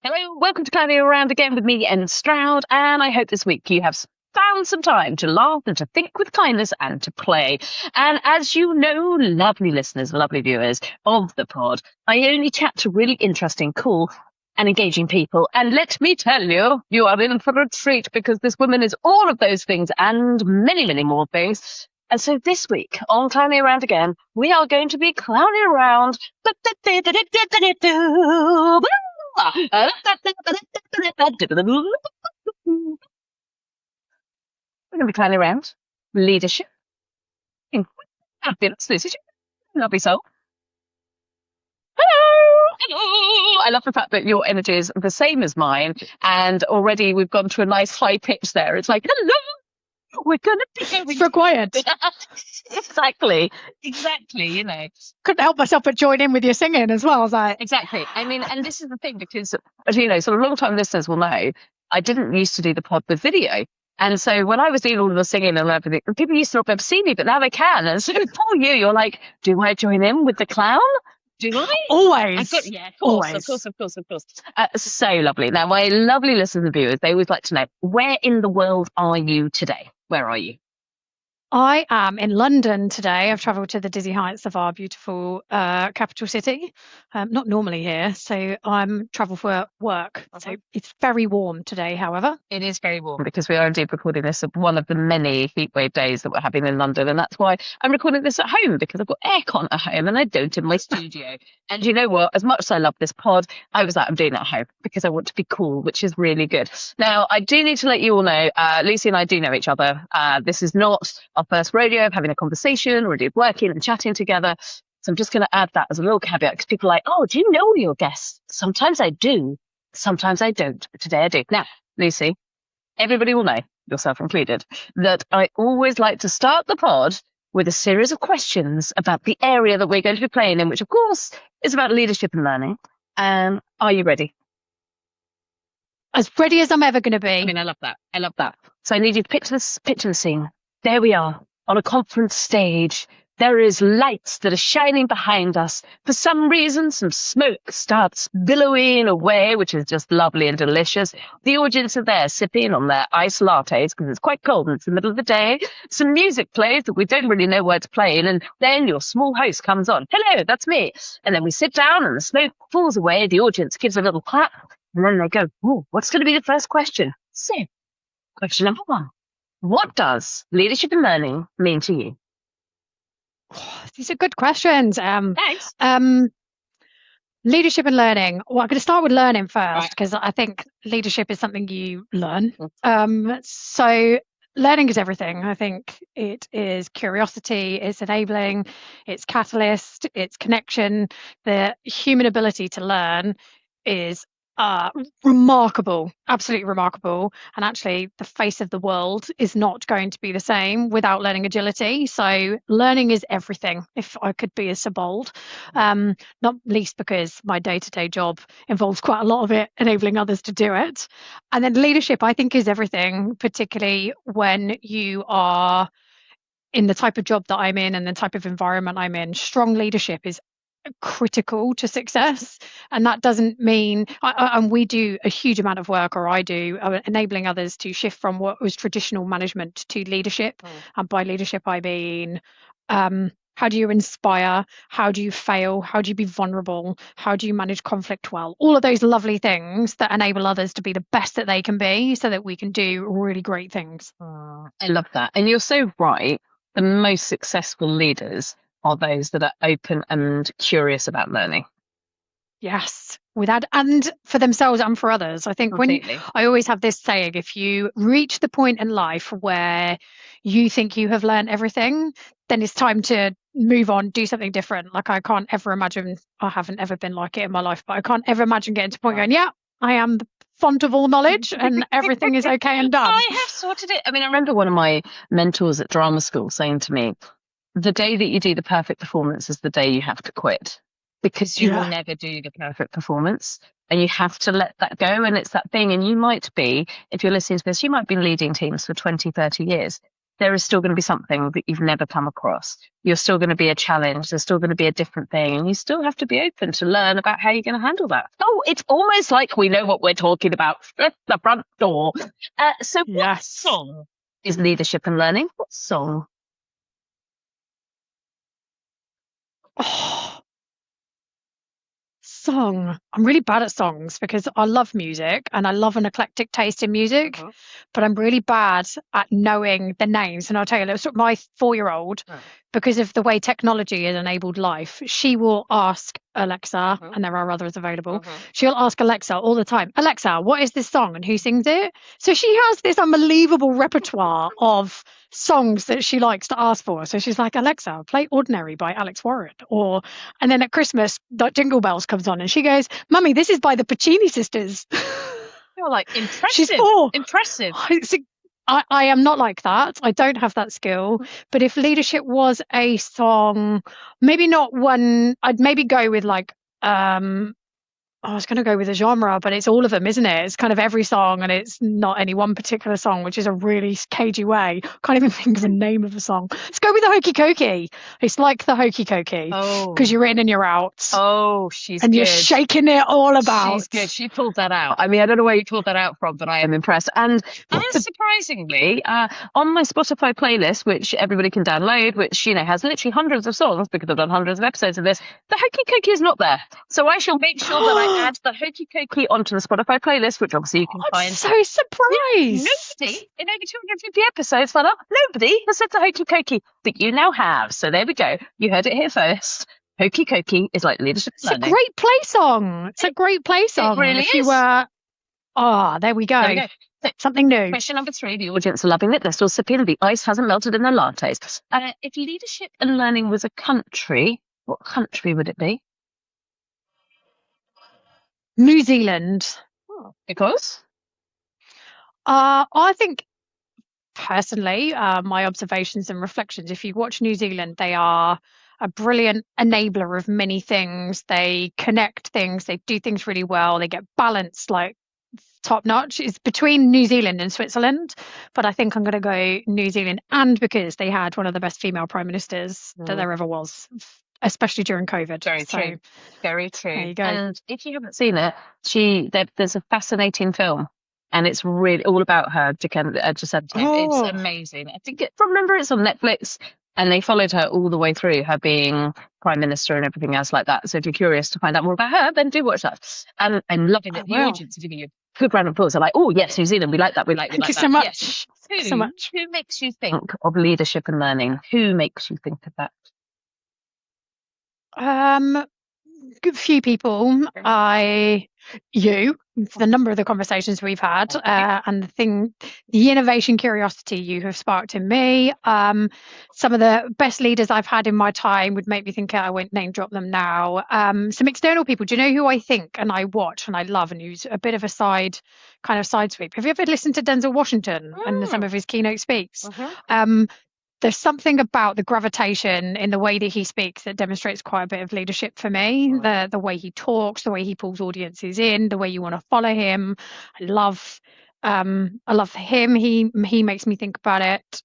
Hello, welcome to Cloudy Around again with me and Stroud, and I hope this week you have found some time to laugh and to think with kindness and to play. And as you know, lovely listeners, lovely viewers of the pod, I only chat to really interesting, cool and engaging people. And let me tell you, you are in for a treat because this woman is all of those things and many, many more things. And so this week on Clowning Around again, we are going to be clowning around. We're going to be clowning around leadership, happiness, leadership, lovely soul. Hello. I love the fact that your energy is the same as mine, and already we've gone to a nice high pitch there. It's like, hello. We're going to be going it's required. exactly. You know, couldn't help myself but join in with your singing as well. I was like, exactly. I mean, and this is the thing because, you know, sort of long-time listeners will know I didn't used to do the pod with video. And so when I was doing all of the singing and everything, people used to not be able to see me, but now they can. And so for you're like, do I join in with the clown? Do I? Always. Yeah, of course. So lovely. Now, my lovely listeners and viewers, they always like to know, where in the world are you today? Where are you? I am in London today. I've travelled to the dizzy heights of our beautiful capital city. Not normally here, so I'm travel for work. So it's very warm today, however. It is very warm because we are indeed recording this at one of the many heatwave days that we're having in London. And that's why I'm recording this at home because I've got aircon at home and I don't in my studio. And you know what? As much as I love this pod, I was like, I'm doing it at home because I want to be cool, which is really good. Now, I do need to let you all know, Lucy and I do know each other. This is not our first rodeo of having a conversation or indeed working and chatting together. So I'm just going to add that as a little caveat because people are like, oh, do you know your guests? Sometimes I do. Sometimes I don't. But today I do. Now, Lucy, everybody will know, yourself included, that I always like to start the pod with a series of questions about the area that we're going to be playing in, which of course is about leadership and learning. Are you ready? As ready as I'm ever going to be. I mean, I love that. So I need you to picture the scene. There we are on a conference stage. There is lights that are shining behind us. For some reason, some smoke starts billowing away, which is just lovely and delicious. The audience are there sipping on their iced lattes because it's quite cold and it's the middle of the day. Some music plays that we don't really know where it's playing. And then your small host comes on. Hello, that's me. And then we sit down and the smoke falls away. The audience gives a little clap. And then they go, oh, what's going to be the first question? So, question number 1. What does leadership and learning mean to you? These are good questions. Thanks. Leadership and learning. Well, I'm going to start with learning first because I think leadership is something you learn. So learning is everything. I think it is curiosity, it's enabling, it's catalyst, it's connection. The human ability to learn is remarkable, absolutely remarkable. And actually the face of the world is not going to be the same without learning agility. So learning is everything, if I could be so bold, not least because my day-to-day job involves quite a lot of it, enabling others to do it. And then leadership, I think, is everything, particularly when you are in the type of job that I'm in and the type of environment I'm in. Strong leadership is critical to success, and that doesn't mean and we do a huge amount of work, or I do, enabling others to shift from what was traditional management to leadership. And by leadership I mean how do you inspire, how do you fail, how do you be vulnerable, how do you manage conflict well, all of those lovely things that enable others to be the best that they can be so that we can do really great things. I love that. And you're so right. The most successful leaders are those that are open and curious about learning. Yes, without, and for themselves and for others. I think Completely. When I always have this saying, if you reach the point in life where you think you have learned everything, then it's time to move on, do something different. Like I can't ever imagine, I haven't ever been like it in my life, but I can't ever imagine getting to the point going, yeah, I am the font of all knowledge and everything is okay and done. I have sorted it. I mean, I remember one of my mentors at drama school saying to me, the day that you do the perfect performance is the day you have to quit, because you will never do the perfect performance and you have to let that go. And it's that thing. And you might be, if you're listening to this, you might be leading teams for 20, 30 years. there is still going to be something that you've never come across. You're still going to be a challenge. There's still going to be a different thing. And you still have to be open to learn about how you're going to handle that. Oh, it's almost like we know what we're talking about at the front door. So what song is leadership and learning? What song? Oh, song. I'm really bad at songs because I love music and I love an eclectic taste in music, but I'm really bad at knowing the names. And I'll tell you, my 4-year-old, because of the way technology has enabled life, she will ask Alexa, and there are others available. She'll ask Alexa all the time, Alexa, what is this song and who sings it? So she has this unbelievable repertoire of songs that she likes to ask for. So she's like, Alexa, play Ordinary by Alex Warren. And then at Christmas, Jingle Bells comes on and she goes, Mummy, this is by the Puccini sisters. You're like, impressive. She's 4. Impressive. I am not like that. I don't have that skill. But if leadership was a song, maybe not one, I'd maybe go with like, I was going to go with a genre, but it's all of them, isn't it? It's kind of every song, and it's not any one particular song, which is a really cagey way. Can't even think of the name of the song. Let's go with the Hokey Cokey. It's like the Hokey Cokey because you're in and you're out. Oh, she's and good. You're shaking it all about. She's good. She pulled that out. I mean, I don't know where you pulled that out from, but I am impressed. And surprisingly, on my Spotify playlist, which everybody can download, which has literally hundreds of songs because I've done hundreds of episodes of this, the Hokey Cokey is not there. So I shall make sure that I add the Hokey Cokey onto the Spotify playlist, which obviously you can find. I'm so surprised. Nobody in over 250 episodes, fella, nobody has said the Hokey Cokey, but you now have. So there we go. You heard it here first. Hokey Cokey is like leadership learning. It's a great play song. It's a great play song. It really is. There we go. So, something new. Question number 3. The audience are loving it. They're still sipping. The ice hasn't melted in their lattes. If leadership and learning was a country, what country would it be? New Zealand. Because? I think, personally, my observations and reflections, if you watch New Zealand, they are a brilliant enabler of many things. They connect things. They do things really well. They get balanced, like top notch. It's between New Zealand and Switzerland, but I think I'm going to go New Zealand, and because they had one of the best female prime ministers that there ever was, especially during COVID. Very true. Very true. There you go. And if you haven't seen it, there's a fascinating film, and it's really all about her. Jacinda. It's amazing. I think remember it's on Netflix, and they followed her all the way through her being prime minister and everything else like that. So if you're curious to find out more about her, then do watch that. And I'm loving that the audience are giving you a good round of applause. They're like, oh yes, New Zealand, we like that. Thank you so much. Yes. So much. Who makes you think of leadership and learning? Who makes you think of that? Good few people. The number of the conversations we've had, and the innovation curiosity you have sparked in me. Some of the best leaders I've had in my time would make me think, I won't name drop them now. Some external people. Do you know who I think and I watch and I love and use a bit of a side sweep? Have you ever listened to Denzel Washington and some of his keynote speaks? There's something about the gravitation in the way that he speaks that demonstrates quite a bit of leadership for me. The way he talks, the way he pulls audiences in, the way you want to follow him. I love him. He makes me think about it.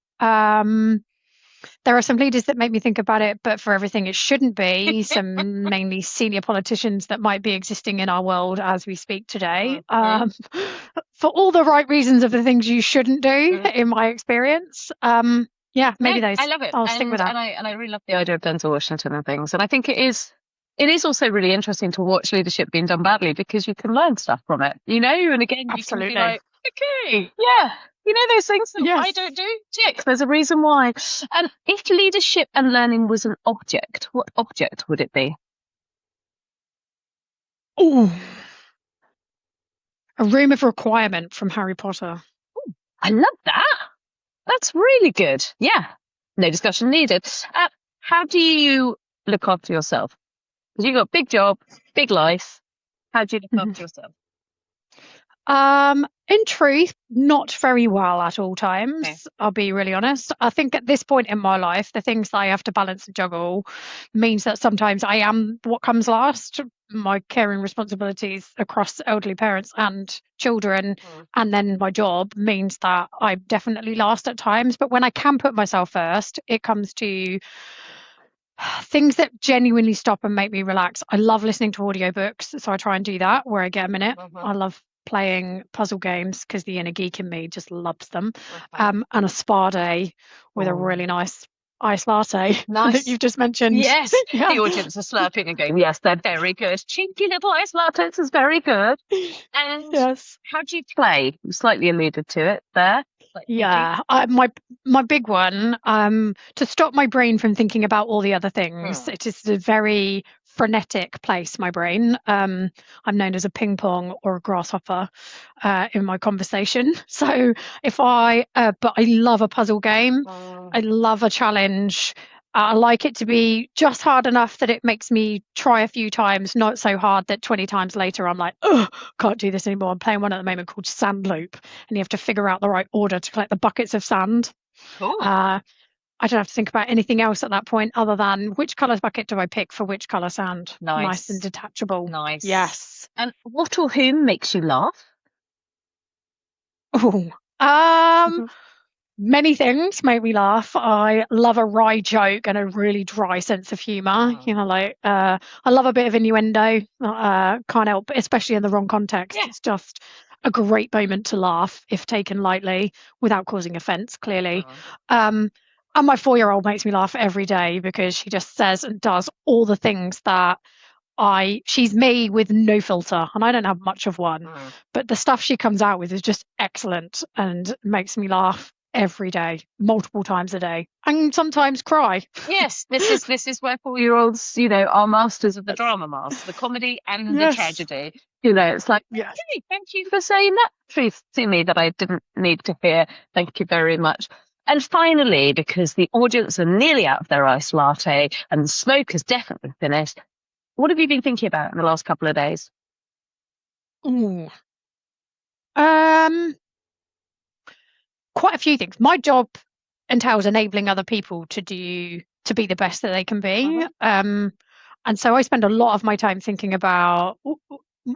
There are some leaders that make me think about it, but for everything it shouldn't be. Some mainly senior politicians that might be existing in our world as we speak today, for all the right reasons of the things you shouldn't do, in my experience. Maybe those. I love it. I'll stick with that. And I really love the idea of Denzel Washington and things. And I think it is also really interesting to watch leadership being done badly because you can learn stuff from it, and again, Absolutely. You can be like, okay, yeah, those things that I don't do, tick, there's a reason why. And if leadership and learning was an object, what object would it be? Oh, a room of requirement from Harry Potter. Ooh, I love that. That's really good. Yeah. No discussion needed. How do you look after yourself? Because you've got a big job, big life. How do you look after yourself? In truth, not very well at all times. Okay. I'll be really honest. I think at this point in my life, the things that I have to balance and juggle means that sometimes I am what comes last. My caring responsibilities across elderly parents and children, Mm. and then my job means that I definitely last at times. But when I can put myself first, it comes to things that genuinely stop and make me relax. I love listening to audiobooks, so I try and do that where I get a minute. Mhm. I love playing puzzle games because the inner geek in me just loves them. Mhm. And a spa day with a really nice iced latte that Nice. you've just mentioned. Yes, Yeah. the audience are slurping and going, yes, they're very good. Chinky little ice lattes is very good. And Yes. how do you play? You slightly alluded to it there. Like thinking. Yeah, my big one, to stop my brain from thinking about all the other things. It is a very frenetic place, my brain. I'm known as a ping pong or a grasshopper in my conversation. So but I love a puzzle game. I love a challenge. I like it to be just hard enough that it makes me try a few times, not so hard that 20 times later I'm like, oh, can't do this anymore. I'm playing one at the moment called Sand Loop, and you have to figure out the right order to collect the buckets of sand. Cool. I don't have to think about anything else at that point other than which colour bucket do I pick for which colour sand. Nice and Nice. detachable. Nice. Yes. And what or whom makes you laugh? Oh, many things make me laugh. I love a wry joke and a really dry sense of humour. I love a bit of innuendo. Can't help, especially in the wrong context. Yeah. It's just a great moment to laugh if taken lightly without causing offence, clearly. And my 4-year-old makes me laugh every day because she just says and does all the things that she's me with no filter, and I don't have much of one, but the stuff she comes out with is just excellent and makes me laugh every day, multiple times a day, and sometimes cry. Yes, this is where 4-year-olds, are masters of the drama master, the comedy and the Yes. tragedy. It's like, Yes. okay, thank you for saying that truth to me that I didn't need to hear. Thank you very much. And finally, because the audience are nearly out of their iced latte and the smoke has definitely finished, what have you been thinking about in the last couple of days? Ooh. Quite a few things. My job entails enabling other people to be the best that they can be. And so I spend a lot of my time thinking about,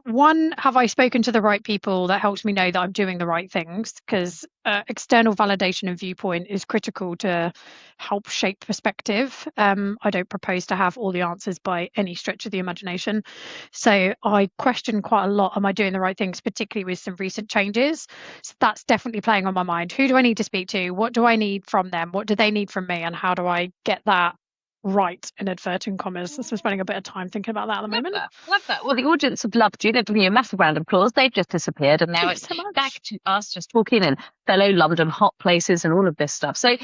one, have I spoken to the right people that helps me know that I'm doing the right things? Because external validation and viewpoint is critical to help shape perspective. I don't propose to have all the answers by any stretch of the imagination. So I question quite a lot, am I doing the right things, particularly with some recent changes? So that's definitely playing on my mind. Who do I need to speak to? What do I need from them? What do they need from me? And how do I get that right, in inverted commas? So I'm spending a bit of time thinking about that at the moment. Love that. Well, the audience have loved you. They've given you a massive round of applause. They've just disappeared, and now Thank you it's so much. back to us just talking in fellow London hot places and all of this stuff. So,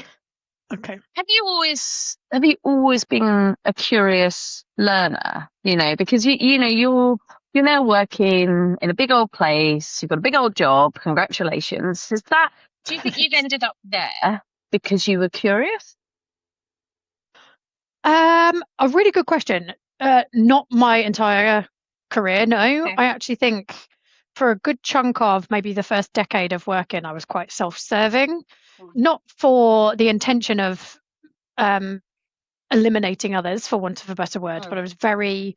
Okay. have you always been a curious learner? Because you're now working in a big old place. You've got a big old job. Congratulations. Do you think you've ended up there because you were curious? A really good question. Not my entire career, no. Okay. I actually think for a good chunk of maybe the first decade of working, I was quite self-serving, not for the intention of eliminating others, for want of a better word, but I was very,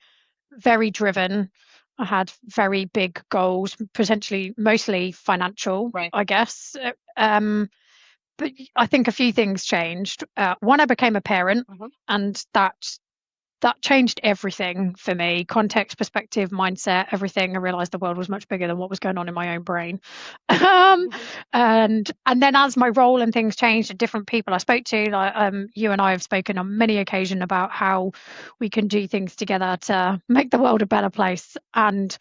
very driven. I had very big goals, potentially mostly financial, Right. I guess. But I think a few things changed. One, I became a parent, and that changed everything for me. Context, perspective, mindset, everything. I realized the world was much bigger than what was going on in my own brain. And then as my role and things changed and different people I spoke to, like you and I have spoken on many occasions about how we can do things together to make the world a better place. And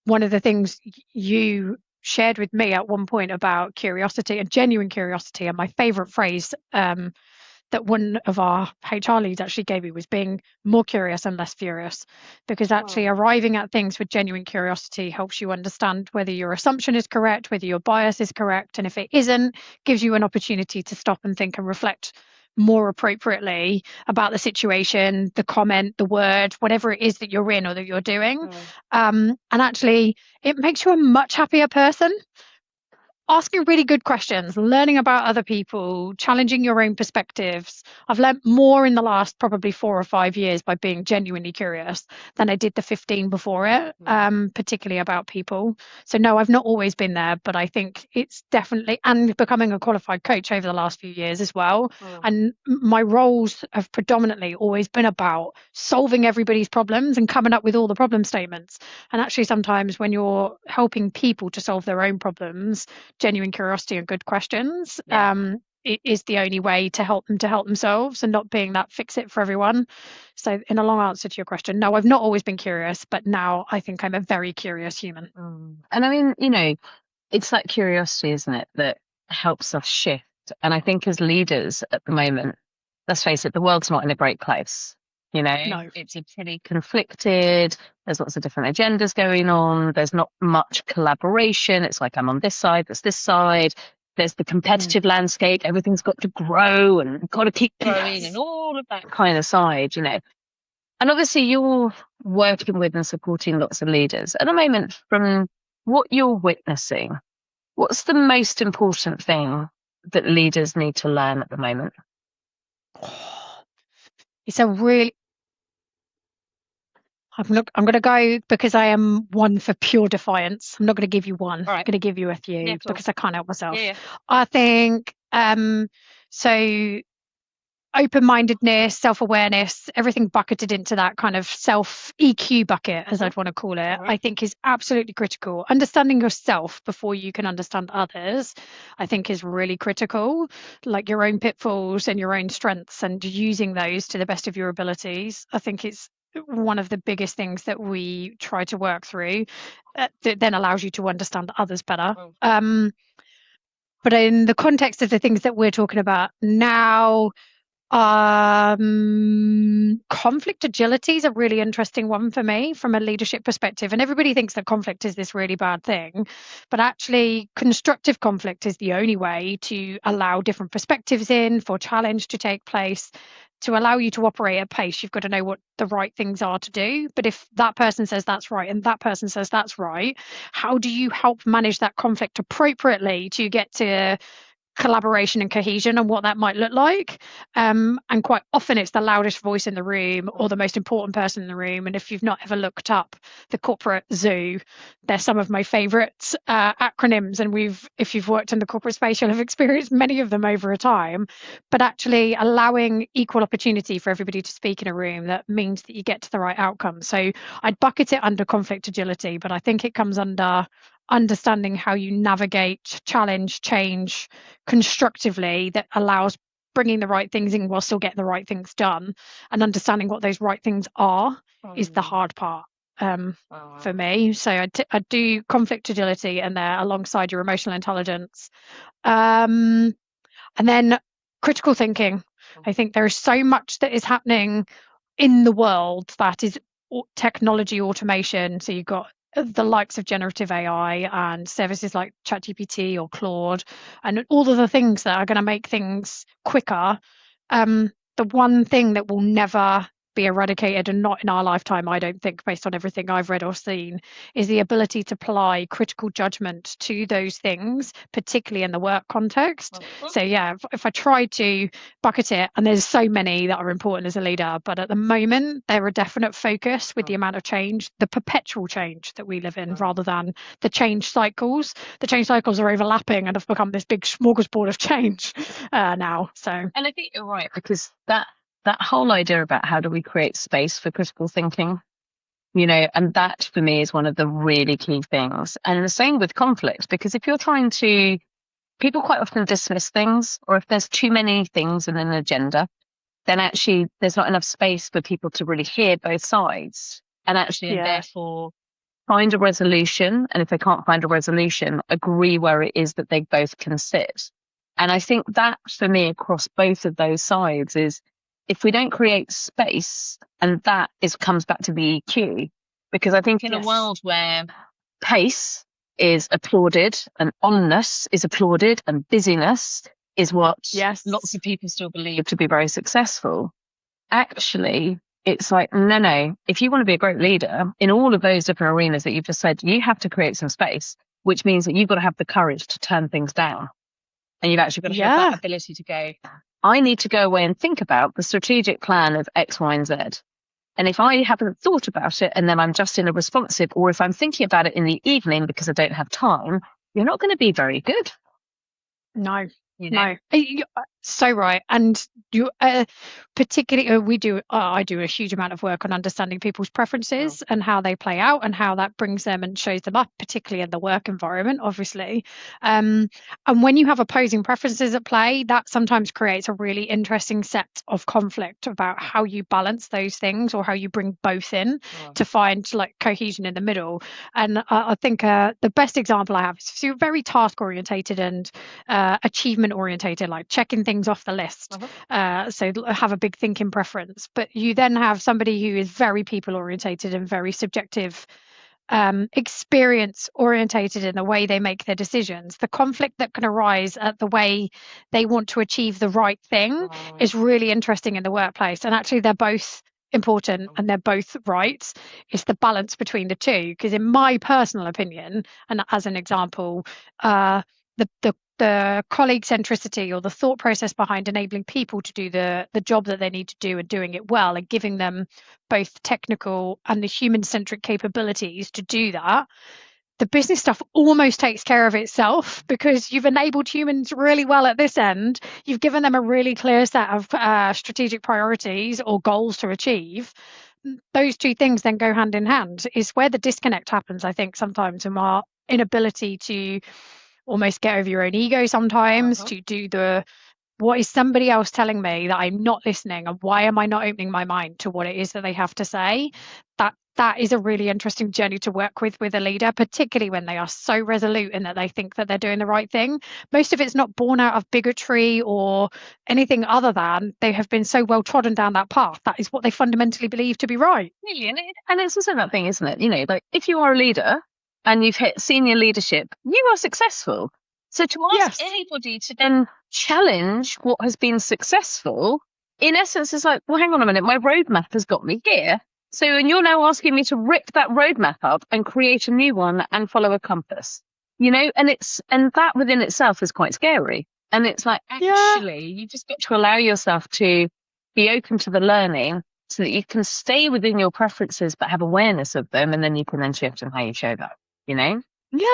one of the things you shared with me at one point about curiosity and genuine curiosity, and my favorite phrase that one of our HR leads actually gave me was being more curious and less furious, because actually arriving at things with genuine curiosity helps you understand whether your assumption is correct, whether your bias is correct, and if it isn't, gives you an opportunity to stop and think and reflect more appropriately about the situation, the comment, the word, whatever it is that you're in or that you're doing. And actually, it makes you a much happier person. Asking really good questions, learning about other people, challenging your own perspectives. I've learned more in the last probably 4 or 5 years by being genuinely curious than I did the 15 before it, particularly about people. So no, I've not always been there, but I think it's definitely, and becoming a qualified coach over the last few years as well. And my roles have predominantly always been about solving everybody's problems and coming up with all the problem statements. And actually sometimes when you're helping people to solve their own problems, genuine curiosity and good questions it is the only way to help themselves and not being that fix it for everyone. So in a long answer to your question, no, I've not always been curious, but now I think I'm a very curious human. And I mean, you know, it's that curiosity, isn't it, that helps us shift. And I think as leaders at the moment, let's face it, the world's not in a great place. You know, No. it's a pretty conflicted. There's lots of different agendas going on. There's not much collaboration. It's like I'm on this side, there's this side. There's the competitive landscape. Everything's got to grow and got to keep growing and all of that kind of side, you know. And obviously you're working with and supporting lots of leaders. At the moment, from what you're witnessing, what's the most important thing that leaders need to learn at the moment? It's a really I'm going to go because I am one for pure defiance. I'm not going to give you one. I'm going to give you a few because I can't help myself. I think so open-mindedness, self-awareness, everything bucketed into that kind of self-EQ bucket, as I'd want to call it, I think is absolutely critical. Understanding yourself before you can understand others, I think is really critical, like your own pitfalls and your own strengths and using those to the best of your abilities. I think it's one of the biggest things that we try to work through that then allows you to understand others better. But in the context of the things that we're talking about now, conflict agility is a really interesting one for me from a leadership perspective. And everybody thinks that conflict is this really bad thing, but actually constructive conflict is the only way to allow different perspectives in, for challenge to take place. To allow you to operate at pace, you've got to know what the right things are to do. But if that person says that's right and that person says that's right, how do you help manage that conflict appropriately to get to collaboration and cohesion and what that might look like? And quite often it's the loudest voice in the room or the most important person in the room. And if you've not ever looked up the corporate zoo, they're some of my favorite acronyms, and if you've worked in the corporate space, you'll have experienced many of them over a time. But actually allowing equal opportunity for everybody to speak in a room, that means that you get to the right outcome. So I'd bucket it under conflict agility, but I think it comes under understanding how you navigate challenge, change constructively that allows bringing the right things in while still getting the right things done, and understanding what those right things are is the hard part for me. So I do conflict agility in there alongside your emotional intelligence, and then critical thinking. I think there is so much that is happening in the world that is technology automation. So you've got the likes of generative AI and services like ChatGPT or Claude and all of the things that are going to make things quicker. The one thing that will never be eradicated, and not in our lifetime, I don't think, based on everything I've read or seen, is the ability to apply critical judgment to those things, particularly in the work context. So yeah, if I try to bucket it, and there's so many that are important as a leader, but at the moment they're a definite focus with the amount of change, the perpetual change that we live in, rather than the change cycles. The change cycles are overlapping and have become this big smorgasbord of change now. So, and I think you're right, because that whole idea about how do we create space for critical thinking, you know, and that for me is one of the really key things. And the same with conflict, because if you're trying to, people quite often dismiss things, or if there's too many things in an agenda, then actually there's not enough space for people to really hear both sides and actually and therefore find a resolution. And if they can't find a resolution, agree where it is that they both can sit. And I think that for me across both of those sides is, if we don't create space, and that comes back to the EQ, because I think in a world where pace is applauded and onness is applauded and busyness, is what Yes. lots of people still believe to be very successful. Actually, it's like, no. If you want to be a great leader in all of those different arenas that you've just said, you have to create some space, which means that you've got to have the courage to turn things down. And you've actually got to have that ability to go, I need to go away and think about the strategic plan of X, Y, and Z. And if I haven't thought about it and then I'm just in a responsive, or if I'm thinking about it in the evening because I don't have time, you're not going to be very good. No. You know? No, you're so right. And you particularly I do a huge amount of work on understanding people's preferences and how they play out and how that brings them and shows them up, particularly in the work environment, obviously. And when you have opposing preferences at play, that sometimes creates a really interesting set of conflict about how you balance those things or how you bring both in to find like cohesion in the middle. And I think the best example I have is so very task orientated and achievement orientated, like checking things off the list. So have a big thinking preference. But you then have somebody who is very people orientated and very subjective, experience orientated in the way they make their decisions. The conflict that can arise at the way they want to achieve the right thing is really interesting in the workplace. And actually, they're both important and they're both right. It's the balance between the two. Because in my personal opinion, and as an example, the colleague centricity or the thought process behind enabling people to do the job that they need to do and doing it well and giving them both technical and the human centric capabilities to do that, the business stuff almost takes care of itself because you've enabled humans really well at this end. You've given them a really clear set of strategic priorities or goals to achieve. Those two things then go hand in hand. Is where the disconnect happens, I think, sometimes in our inability to almost get over your own ego sometimes, to do what is somebody else telling me that I'm not listening, and why am I not opening my mind to what it is that they have to say? That is a really interesting journey to work with a leader, particularly when they are so resolute in that they think that they're doing the right thing. Most of it's not born out of bigotry or anything other than they have been so well trodden down that path. That is what they fundamentally believe to be right. Really, and it's also that thing, isn't it? You know, like if you are a leader and you've hit senior leadership, you are successful. So to ask anybody to then challenge what has been successful, in essence, is like, well, hang on a minute, my roadmap has got me here. So, and you're now asking me to rip that roadmap up and create a new one and follow a compass, you know, and that within itself is quite scary. And it's like, actually, you just got to allow yourself to be open to the learning so that you can stay within your preferences, but have awareness of them. And then you can then shift in how you show that, you know? Yeah.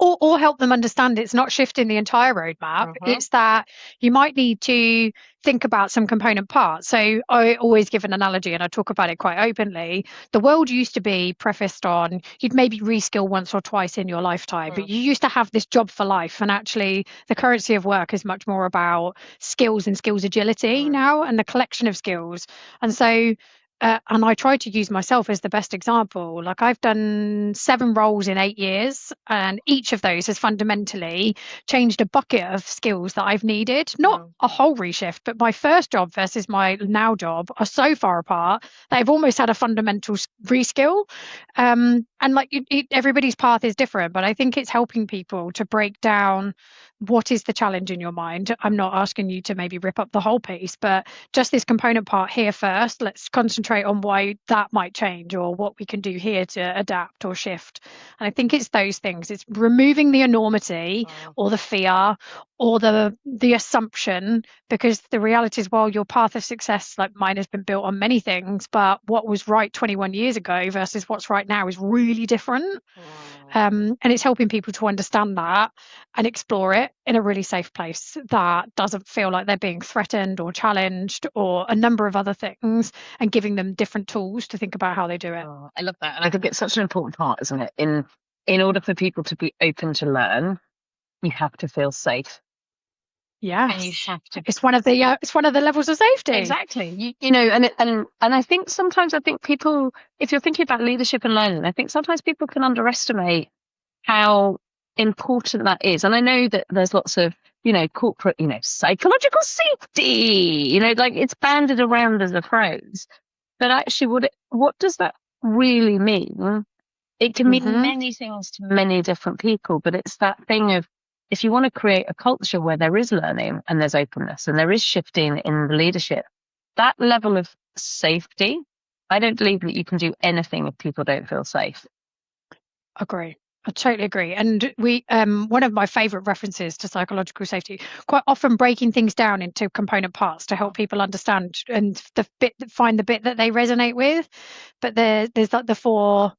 Or help them understand it's not shifting the entire roadmap. It's that you might need to think about some component parts. So I always give an analogy and I talk about it quite openly. The world used to be prefaced on you'd maybe reskill once or twice in your lifetime, but you used to have this job for life. And actually the currency of work is much more about skills and skills agility now and the collection of skills. And so and I try to use myself as the best example. Like I've done 7 roles in 8 years, and each of those has fundamentally changed a bucket of skills that I've needed. Not a whole reshift, but my first job versus my now job are so far apart that I've almost had a fundamental reskill. And like everybody's path is different, but I think it's helping people to break down what is the challenge in your mind. I'm not asking you to maybe rip up the whole piece, but just this component part here first. Let's concentrate on why that might change or what we can do here to adapt or shift. And I think it's those things. It's removing the enormity or the fear or the assumption, because the reality is, well, your path of success, like mine, has been built on many things, but what was right 21 years ago versus what's right now is really different. And it's helping people to understand that and explore it in a really safe place that doesn't feel like they're being threatened or challenged or a number of other things, and giving them different tools to think about how they do it. I love that. And I think it's such an important part, isn't it? In order for people to be open to learn, you have to feel safe. Yeah, and you have to. It's one of the levels of safety. Exactly. You know, and I think sometimes people, if you're thinking about leadership and learning, I think sometimes people can underestimate how important that is. And I know that there's lots of, you know, corporate, you know, psychological safety, you know, like it's banded around as a phrase, but actually what does that really mean? It can mean many things to many different people, but it's that thing of if you want to create a culture where there is learning and there's openness and there is shifting in the leadership, that level of safety, I don't believe that you can do anything if people don't feel safe. Agree. I totally agree. And we, one of my favorite references to psychological safety, quite often breaking things down into component parts to help people understand and find the bit that they resonate with. But there's like the four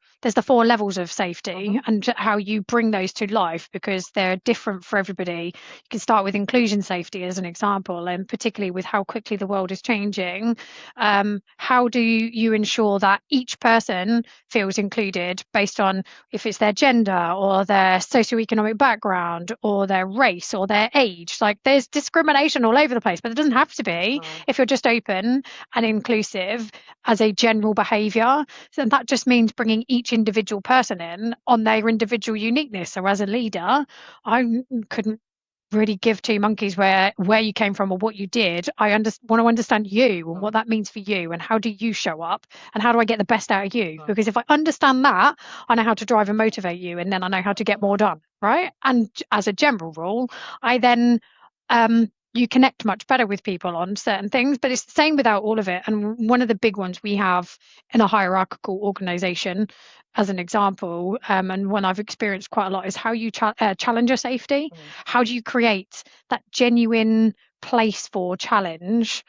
levels of safety and how you bring those to life, because they're different for everybody. You can start with inclusion safety as an example, and particularly with how quickly the world is changing. How do you ensure that each person feels included based on if it's their gender or their socioeconomic background or their race or their age? Like, there's discrimination all over the place, but it doesn't have to be if you're just open and inclusive as a general behavior. And that just means bringing each individual person in on their individual uniqueness. So as a leader, I couldn't really give two monkeys where you came from or what you did. I want to understand you and what that means for you, and how do you show up, and how do I get the best out of you? Because if I understand that, I know how to drive and motivate you, and then I know how to get more done, right? And as a general rule, I then you connect much better with people on certain things, but it's the same without all of it. And one of the big ones we have in a hierarchical organization, as an example, and one I've experienced quite a lot, is how you challenge your safety. How do you create that genuine place for challenge,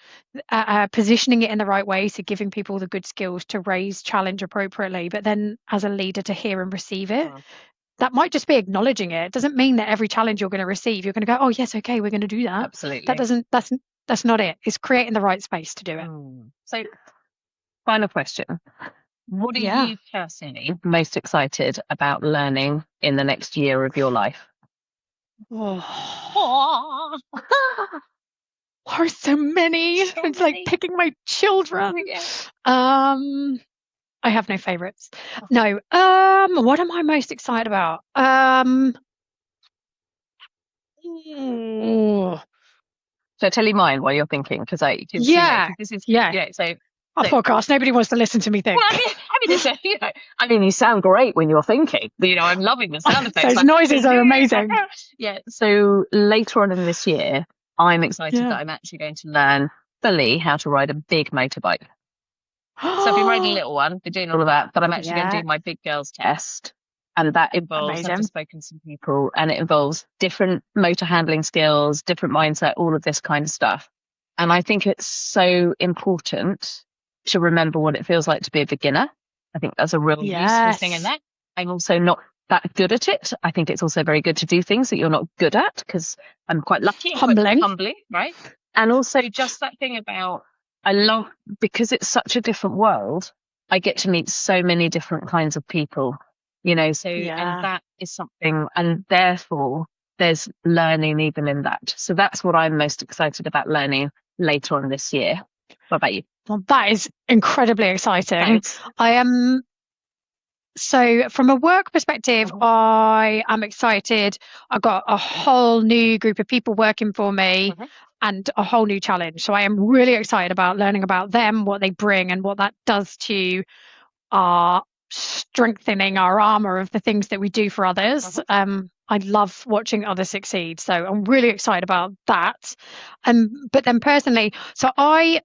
positioning it in the right way, so giving people the good skills to raise challenge appropriately, but then as a leader to hear and receive it. That might just be acknowledging it. It doesn't mean that every challenge you're going to receive, you're going to go, oh yes, okay, we're going to do that. Absolutely. That's not it. It's creating the right space to do it. So, final question. What are you personally most excited about learning in the next year of your life? Oh. There are so many. It's like picking my children. I have no favorites. No. What am I most excited about? So tell you mine while you're thinking, because so a podcast. Nobody wants to listen to me think. Well, I mean, you sound great when you're thinking. I'm loving the sound effects. Those noises are amazing. Yeah. So later on in this year, I'm excited that I'm actually going to learn fully how to ride a big motorbike. So I've been riding a little one, been doing all of that, but I'm actually going to do my big girls test. And that involves, I've just spoken to some people, and it involves different motor handling skills, different mindset, all of this kind of stuff. And I think it's so important to remember what it feels like to be a beginner. I think that's a real useful thing in that. I'm also not that good at it. I think it's also very good to do things that you're not good at, because I'm quite lucky. Humbling, right? And also just that thing about, I love, because it's such a different world, I get to meet so many different kinds of people, and that is something, and therefore there's learning even in that. So that's what I'm most excited about learning later on this year. What about you? Well, that is incredibly exciting. Thanks. I am. So from a work perspective, I am excited. I've got a whole new group of people working for me and a whole new challenge. So I am really excited about learning about them, what they bring, and what that does to our strengthening our armor of the things that we do for others. I love watching others succeed. So I'm really excited about that. But then personally, so I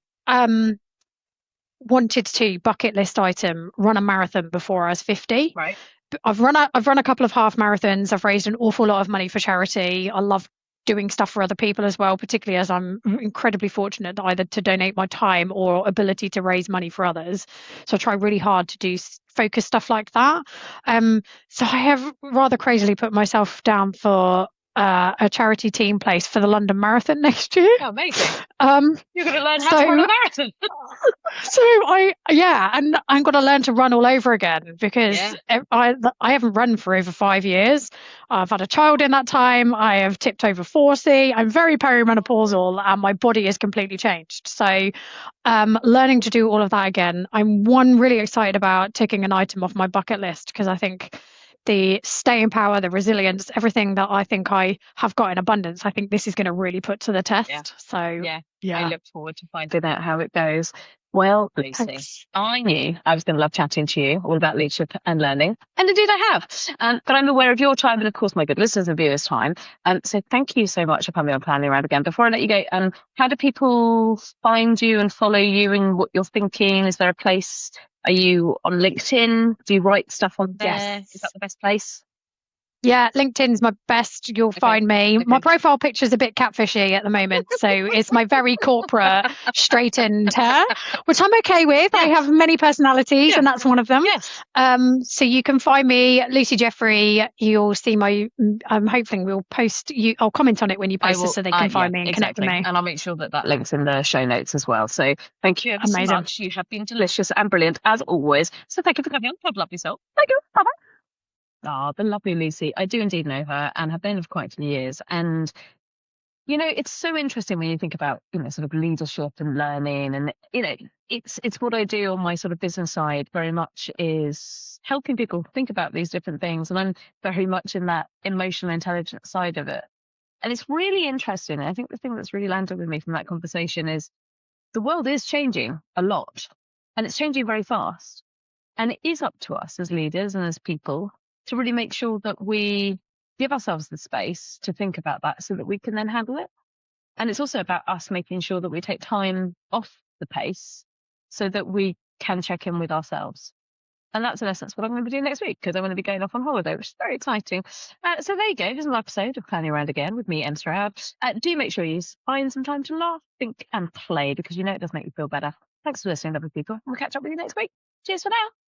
wanted to, bucket list item, run a marathon before I was 50. Right. I've run a couple of half marathons. I've raised an awful lot of money for charity. I love doing stuff for other people as well, particularly as I'm incredibly fortunate either to donate my time or ability to raise money for others. So I try really hard to do focus stuff like that. So I have rather crazily put myself down for a charity team place for the London Marathon next year. Oh, amazing. You're going to learn how to run a marathon. And I'm going to learn to run all over again, because I haven't run for over 5 years. I've had a child in that time. I have tipped over 40. I'm very perimenopausal and my body is completely changed. So learning to do all of that again. I'm really excited about ticking an item off my bucket list, because I think the staying power, the resilience, everything that I think I have got in abundance, I think this is going to really put to the test. So I look forward to finding out how it goes. Well, Lucy, Thanks. I knew I was going to love chatting to you all about leadership and learning, and indeed I have. But I'm aware of your time and, of course, my good listeners and viewers' time. So thank you so much for coming on Planning Around again. Before I let you go, how do people find you and follow you and what you're thinking? Is there a place? Are you on LinkedIn? Do you write stuff on there? Yes. Is that the best place? Yeah, LinkedIn's my best. You'll find me. My profile picture's a bit catfishy at the moment, so it's my very corporate, straightened hair, which I'm okay with. I have many personalities, and that's one of them. Yes. So you can find me, Lucy Jeffrey. You'll see my. I'm hoping we'll post you. I'll comment on it when you post it, so they can find me and connect with me. And I'll make sure that link's in the show notes as well. So thank you ever so much. You have been delicious and brilliant as always. So thank you for coming on. Have a lovely soul. Thank you. Bye bye. Ah, the lovely Lucy. I do indeed know her and have known her for quite a few years. And, it's so interesting when you think about, sort of leadership and learning. And, it's what I do on my sort of business side very much is helping people think about these different things. And I'm very much in that emotional intelligence side of it. And it's really interesting. I think the thing that's really landed with me from that conversation is the world is changing a lot and it's changing very fast. And it is up to us as leaders and as people to really make sure that we give ourselves the space to think about that so that we can then handle it. And it's also about us making sure that we take time off the pace so that we can check in with ourselves. And that's in essence what I'm going to be doing next week because I'm going to be going off on holiday, which is very exciting. So there you go. Here's another episode of Planning Around again with me, Stroud. Do make sure you find some time to laugh, think and play because it does make you feel better. Thanks for listening, lovely people. We'll catch up with you next week. Cheers for now.